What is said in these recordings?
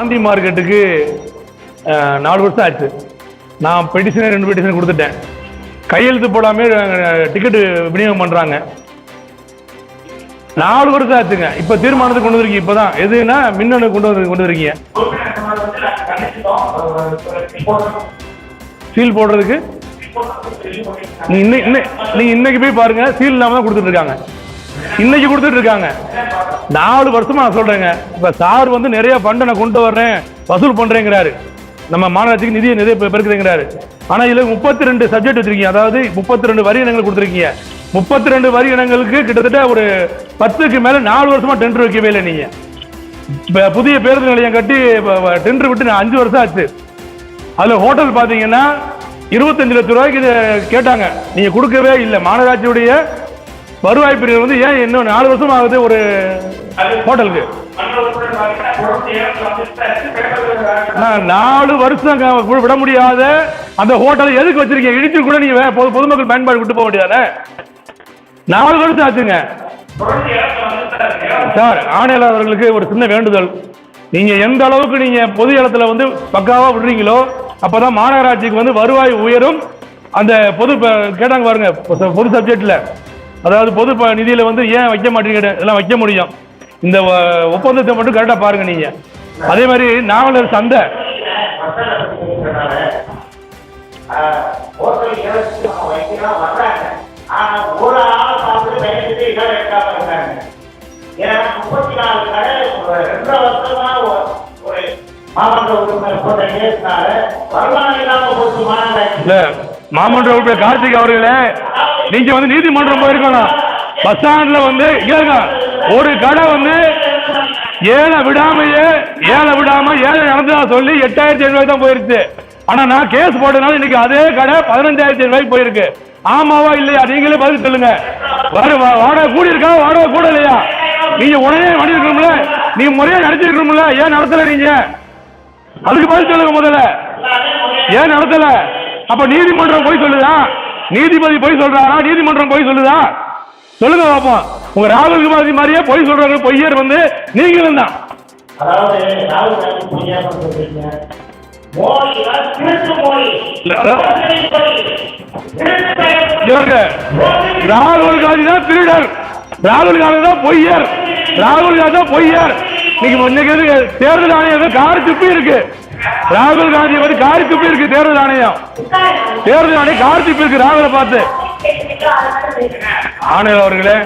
காந்தி மார்க்கெட்டுக்கு 4 வருஷம் ஆச்சு. நான் பெட்டிஷனை 2 பெட்டிஷன் கொடுத்துட்டேன். கையெழுத்து போடாமே டிக்கெட்டு விநியோகம் பண்ணுறாங்க. 4 வருஷம் ஆச்சுங்க. இப்போ தீர்மானத்துக்கு கொண்டு வந்திருக்கீங்க. இப்போ தான் எதுன்னா மின்னணு கொண்டு வந்திருக்கீங்க. சீல் போடுறதுக்கு நீங்க இன்னைக்கு போய் பாருங்க, சீல் இல்லாம தான் கொடுத்துட்டு இருக்காங்க. இன்னைக்கு கொடுத்துட்டு இருக்காங்க. 4 வருஷமா நான் சொல்றேங்க. இப்ப சார் வந்து நிறைய ஃபண்டை நான் கொண்டு வர்றேன், வசூல் பண்றேங்கிறாரு, நம்ம மாநகராட்சிக்கு நிதியை பெருக்குறேங்கிறாரு. ஆனா இதுல 32 சப்ஜெக்ட் வச்சிருக்கீங்க. அதாவது 32 வரி இனங்கள் கொடுத்துருக்கீங்க. 32 வரி இனங்களுக்கு கிட்டத்தட்ட ஒரு 10க்கு மேல 4 வருஷமா டெண்டர் வைக்கவே இல்லை. நீங்க புதிய பேருந்து நிலையம் கட்டி டெண்டர் விட்டு 5 வருஷம் ஆச்சு. அதுல ஹோட்டல் பாத்தீங்கன்னா 25 லட்சம் ரூபாய்க்கு கேட்டாங்க, நீங்க கொடுக்கவே இல்லை. மாநகராட்சியுடைய வருவாய் பிரிவு வந்து ஏன் இன்னும் 4 வருஷம் ஆகுது ஒரு ஹோட்டலுக்கு? 4 வருஷம் விட முடியாத அந்த ஹோட்டலை எதுக்கு வச்சிருக்கீங்க? இடிச்சு கூட நீங்க பொதுமக்கள் பயன்பாடு விட்டு போக முடியாத? 4 வருஷம் ஆச்சுங்க சார். ஆணையாளர் அவர்களுக்கு ஒரு சின்ன வேண்டுதல், நீங்க எந்த அளவுக்கு நீங்க பொது இடத்துல வந்து பக்காவா விடுறீங்களோ அப்பதான் மாநகராட்சிக்கு வந்து வருவாய் உயரும். அந்த பொது கேட்டாங்க பாருங்க, பொது சப்ஜெக்ட்ல, அதாவது பொது நிதியில வந்து ஏன் வைக்க மாட்டீங்க? எல்லாம் வைக்க முடியும். இந்த ஒப்பந்தத்தை மட்டும் கரெக்டா பாருங்க நீங்க. அதே மாதிரி நாவலர் சந்தை மாமன்ற உறுப்பினர் கார்த்திக் அவர்களே, நீங்க வந்து நீதிமன்றம் போயிருக்கணும். பஸ் ஸ்டாண்ட்ல வந்து ஒரு கடை வந்து ஏழை விடாம ஏழை நடந்ததா சொல்லி 8,500 ரூபாய் தான் போயிருச்சு. ஆனா நான் கேஸ் போட்டதுனால இன்னைக்கு அதே கடை 15,000 ரூபாய்க்கு போயிருக்கு. ஆமாவா இல்லையா? நீங்களே பதில் சொல்லுங்க. வாடகை கூடி இருக்கா, வாடகை கூட இல்லையா? நீங்க உடனே பண்ணிருக்கணும்ல, நீங்க முறையா நடத்திருக்கணும்ல, ஏன் நடத்தல? நீங்க அதுக்கு பதில் சொல்லுங்க முதல்ல. ஏன் நடத்தல? அப்ப நீதிமன்றம் போய் சொல்லுதா? நீதிபதி போய் சொல்றாரா? நீதிமன்றம் போய் சொல்லுதா? சொல்லுங்க பாப்போம். உங்க ராகுல் காந்தி மாதிரியே போய் சொல்றாங்க பொய்யர் வந்து நீங்களும் தான். ராகுல் காந்தி தான் திருடர், ராகுல் காந்தி தான் பொய்யர், ராகுல் காந்தி தான் பொய்யர். இன்னைக்கு தேர்தல் ஆணையம் காரி துப்பி இருக்கு. ராகுல் காந்தி வந்து காரி துப்பி இருக்கு. தேர்தல் ஆணையம் காரி துப்பி இருக்கு ராகுலை பார்த்து. ஆணையர் அவர்களே,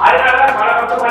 அதனால பல வருஷமா